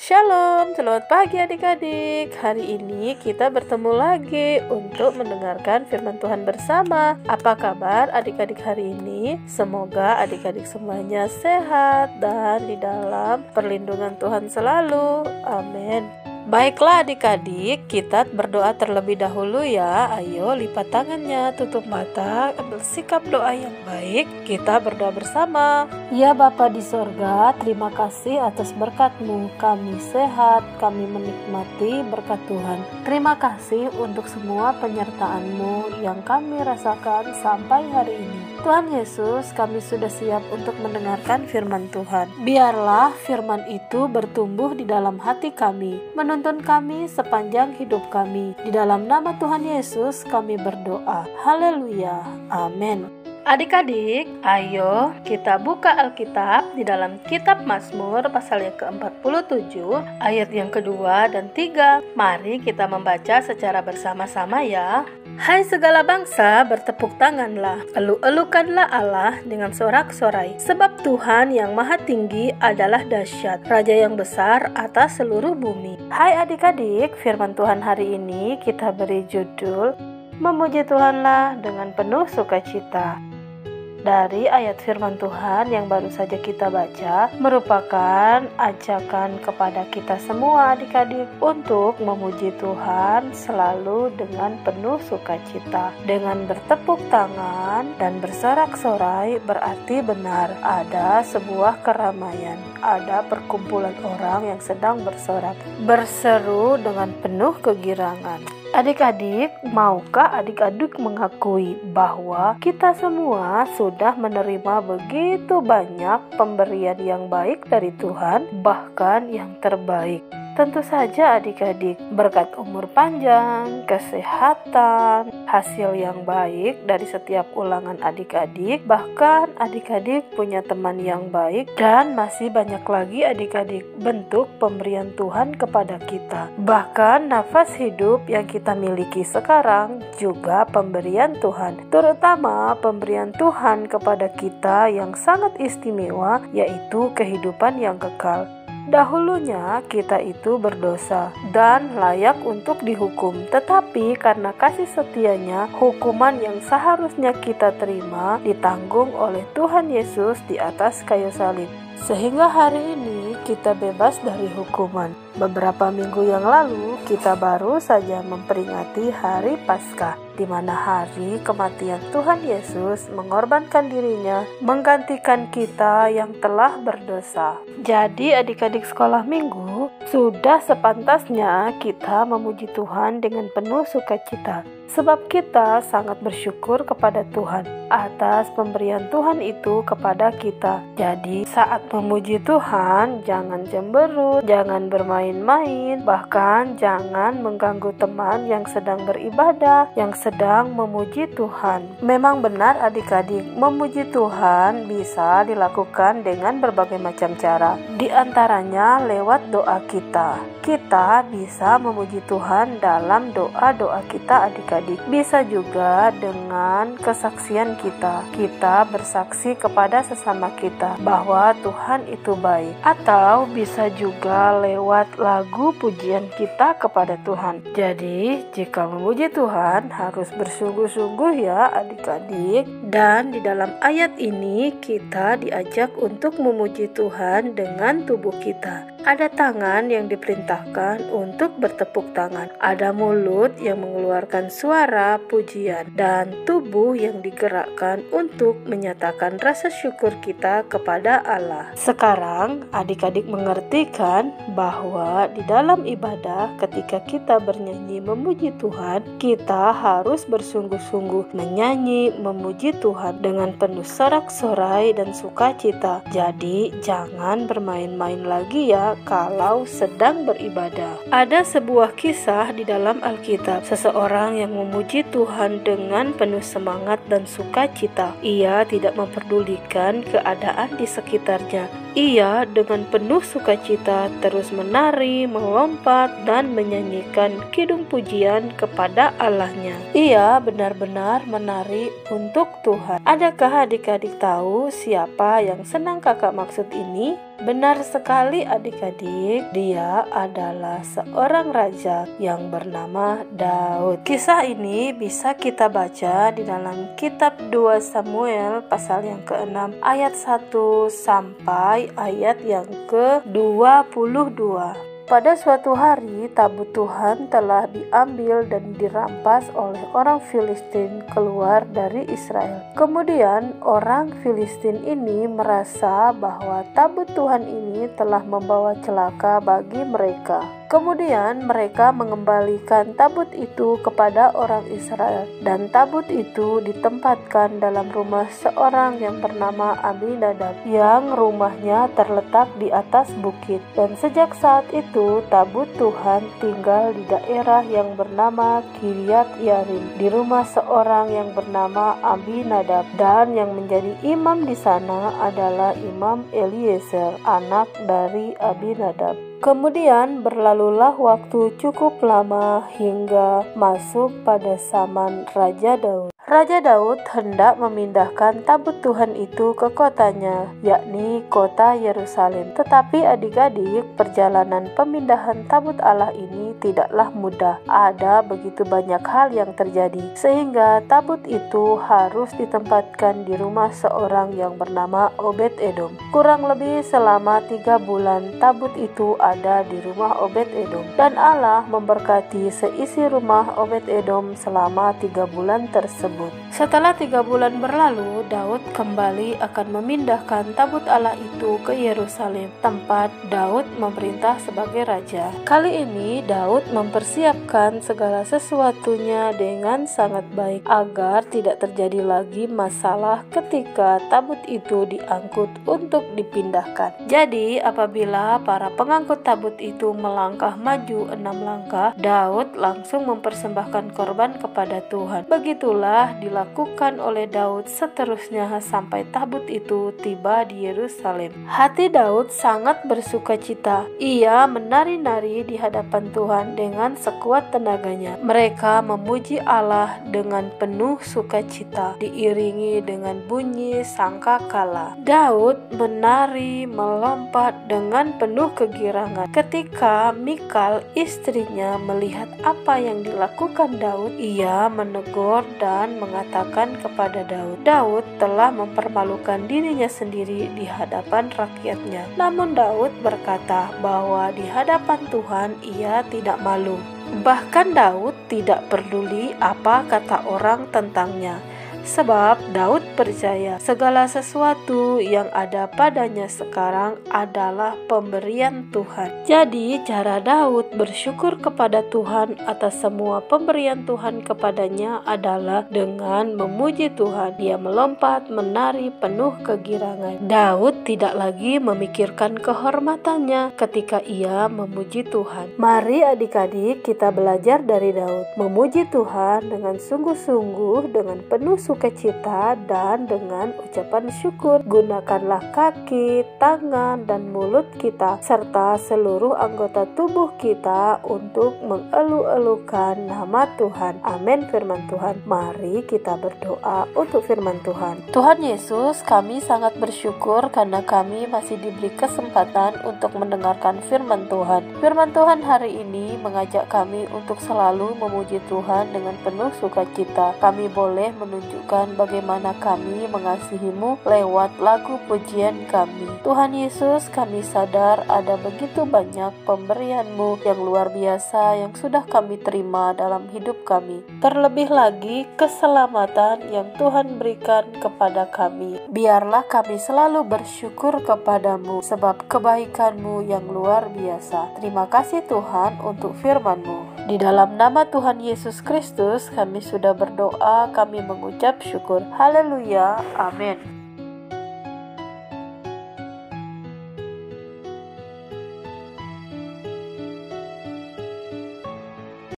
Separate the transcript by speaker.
Speaker 1: Shalom, selamat pagi adik-adik. Hari ini kita bertemu lagi untuk mendengarkan firman Tuhan bersama. Apa kabar adik-adik hari ini? Semoga adik-adik semuanya sehat dan di dalam perlindungan Tuhan selalu. Amin. Baiklah adik-adik, kita berdoa terlebih dahulu ya. Ayo lipat tangannya, tutup mata, ambil sikap doa yang baik. Kita berdoa bersama. Ya Bapa di sorga, terima kasih atas berkat-Mu. Kami sehat, kami menikmati berkat Tuhan. Terima kasih untuk semua penyertaan-Mu yang kami rasakan sampai hari ini. Tuhan Yesus, kami sudah siap untuk mendengarkan firman Tuhan. Biarlah firman itu bertumbuh di dalam hati kami, menuntun kami sepanjang hidup kami. Di dalam nama Tuhan Yesus kami berdoa. Haleluya. Amin. Adik-adik, ayo kita buka Alkitab di dalam kitab Mazmur pasal yang ke-47 ayat yang kedua dan 3. Mari kita membaca secara bersama-sama ya. Hai segala bangsa, bertepuk tanganlah, elu-elukanlah Allah dengan sorak-sorai, sebab Tuhan yang maha tinggi adalah dahsyat, Raja yang besar atas seluruh bumi. Hai adik-adik, firman Tuhan hari ini kita beri judul Memuji Tuhanlah dengan penuh sukacita. Dari ayat firman Tuhan yang baru saja kita baca merupakan ajakan kepada kita semua adik-adik untuk memuji Tuhan selalu dengan penuh sukacita. Dengan bertepuk tangan dan bersorak-sorai berarti benar ada sebuah keramaian, ada perkumpulan orang yang sedang bersorak, berseru dengan penuh kegirangan. Adik-adik, maukah adik-adik mengakui bahwa kita semua sudah menerima begitu banyak pemberian yang baik dari Tuhan, bahkan yang terbaik? Tentu saja adik-adik, berkat umur panjang, kesehatan, hasil yang baik dari setiap ulangan adik-adik, bahkan adik-adik punya teman yang baik, dan masih banyak lagi adik-adik bentuk pemberian Tuhan kepada kita. Bahkan nafas hidup yang kita miliki sekarang juga pemberian Tuhan, terutama pemberian Tuhan kepada kita yang sangat istimewa, yaitu kehidupan yang kekal. Dahulunya kita itu berdosa dan layak untuk dihukum, tetapi karena kasih setianya, hukuman yang seharusnya kita terima ditanggung oleh Tuhan Yesus di atas kayu salib, sehingga hari ini kita bebas dari hukuman. Beberapa minggu yang lalu kita baru saja memperingati hari Paskah, di mana hari kematian Tuhan Yesus mengorbankan dirinya menggantikan kita yang telah berdosa. Jadi adik-adik sekolah minggu, sudah sepantasnya kita memuji Tuhan dengan penuh sukacita, sebab kita sangat bersyukur kepada Tuhan atas pemberian Tuhan itu kepada kita. Jadi saat memuji Tuhan, jangan cemberut, jangan bermain-main, bahkan jangan mengganggu teman yang sedang beribadah, yang sedang memuji Tuhan. Memang benar adik-adik, memuji Tuhan bisa dilakukan dengan berbagai macam cara. Di antaranya lewat doa kita. Kita bisa memuji Tuhan dalam doa-doa kita adik-adik. Bisa juga dengan kesaksian kita. Kita bersaksi kepada sesama kita bahwa Tuhan itu baik. Atau bisa juga lewat lagu pujian kita kepada Tuhan. Jadi jika memuji Tuhan harus bersungguh-sungguh ya adik-adik. Dan di dalam ayat ini kita diajak untuk memuji Tuhan dengan tubuh kita. Ada tangan yang diperintahkan untuk bertepuk tangan. Ada mulut yang mengeluarkan suara pujian. Dan tubuh yang digerakkan untuk menyatakan rasa syukur kita kepada Allah. Sekarang adik-adik mengerti kan bahwa di dalam ibadah ketika kita bernyanyi memuji Tuhan, kita harus bersungguh-sungguh menyanyi memuji Tuhan dengan penuh sorak-sorai dan sukacita. Jadi jangan bermain-main lagi ya kalau sedang beribadah. Ada sebuah kisah di dalam Alkitab, seseorang yang memuji Tuhan dengan penuh semangat dan sukacita. Ia tidak memperdulikan keadaan di sekitarnya. Ia dengan penuh sukacita terus menari, melompat, dan menyanyikan kidung pujian kepada Allahnya. Ia benar-benar menari untuk Tuhan. Adakah adik-adik tahu siapa yang senang kakak maksud ini? Benar sekali adik-adik, dia adalah seorang raja yang bernama Daud. Kisah ini bisa kita baca di dalam kitab 2 Samuel pasal yang ke-6 ayat 1 sampai ayat yang ke-22. Pada suatu hari, tabut Tuhan telah diambil dan dirampas oleh orang Filistin keluar dari Israel. Kemudian orang Filistin ini merasa bahwa tabut Tuhan ini telah membawa celaka bagi mereka. Kemudian mereka mengembalikan tabut itu kepada orang Israel, dan tabut itu ditempatkan dalam rumah seorang yang bernama Abinadab, yang rumahnya terletak di atas bukit. Dan sejak saat itu tabut Tuhan tinggal di daerah yang bernama Kiryat Yarim, di rumah seorang yang bernama Abinadab, dan yang menjadi imam di sana adalah Imam Eliezer, anak dari Abinadab. Kemudian berlalulah waktu cukup lama hingga masuk pada zaman Raja Daud. Raja Daud hendak memindahkan tabut Tuhan itu ke kotanya, yakni kota Yerusalem. Tetapi adik-adik, perjalanan pemindahan tabut Allah ini tidaklah mudah. Ada begitu banyak hal yang terjadi, sehingga tabut itu harus ditempatkan di rumah seorang yang bernama Obed-Edom. Kurang lebih selama 3 bulan tabut itu ada di rumah Obed-Edom, dan Allah memberkati seisi rumah Obed-Edom selama 3 bulan tersebut. Setelah 3 bulan berlalu, Daud kembali akan memindahkan tabut Allah itu ke Yerusalem, tempat Daud memerintah sebagai raja. Kali ini Daud mempersiapkan segala sesuatunya dengan sangat baik agar tidak terjadi lagi masalah ketika tabut itu diangkut untuk dipindahkan. Jadi apabila para pengangkut tabut itu melangkah maju 6 langkah, Daud langsung mempersembahkan korban kepada Tuhan. Begitulah dilakukan oleh Daud seterusnya sampai tabut itu tiba di Yerusalem. Hati Daud sangat bersuka cita. Ia menari-nari di hadapan Tuhan dengan sekuat tenaganya. Mereka memuji Allah dengan penuh sukacita, diiringi dengan bunyi sangkakala. Daud menari melompat dengan penuh kegirangan. Ketika Mikal istrinya melihat apa yang dilakukan Daud, ia menegur dan mengatakan kepada Daud, Daud telah mempermalukan dirinya sendiri di hadapan rakyatnya. Namun Daud berkata bahwa di hadapan Tuhan ia tidak malu. Bahkan Daud tidak peduli apa kata orang tentangnya. Sebab Daud percaya segala sesuatu yang ada padanya sekarang adalah pemberian Tuhan. Jadi cara Daud bersyukur kepada Tuhan atas semua pemberian Tuhan kepadanya adalah dengan memuji Tuhan. Dia melompat, menari penuh kegirangan. Daud tidak lagi memikirkan kehormatannya ketika ia memuji Tuhan. Mari adik-adik kita belajar dari Daud, memuji Tuhan dengan sungguh-sungguh, dengan penuh sukacita dan dengan ucapan syukur. Gunakanlah kaki, tangan, dan mulut kita serta seluruh anggota tubuh kita untuk mengeluh-elukan nama Tuhan. Amin firman Tuhan. Mari kita berdoa untuk firman Tuhan. Tuhan Yesus, kami sangat bersyukur karena kami masih diberi kesempatan untuk mendengarkan firman Tuhan. Firman Tuhan hari ini mengajak kami untuk selalu memuji Tuhan dengan penuh sukacita. Kami boleh menunjukkan bagaimana kami mengasihi-Mu lewat lagu pujian kami. Tuhan Yesus, kami sadar ada begitu banyak pemberian-Mu yang luar biasa yang sudah kami terima dalam hidup kami. Terlebih lagi keselamatan yang Tuhan berikan kepada kami. Biarlah kami selalu bersyukur kepada-Mu sebab kebaikan-Mu yang luar biasa. Terima kasih Tuhan untuk firman-Mu. Di dalam nama Tuhan Yesus Kristus kami sudah berdoa, kami mengucap syukur. Haleluya, amin.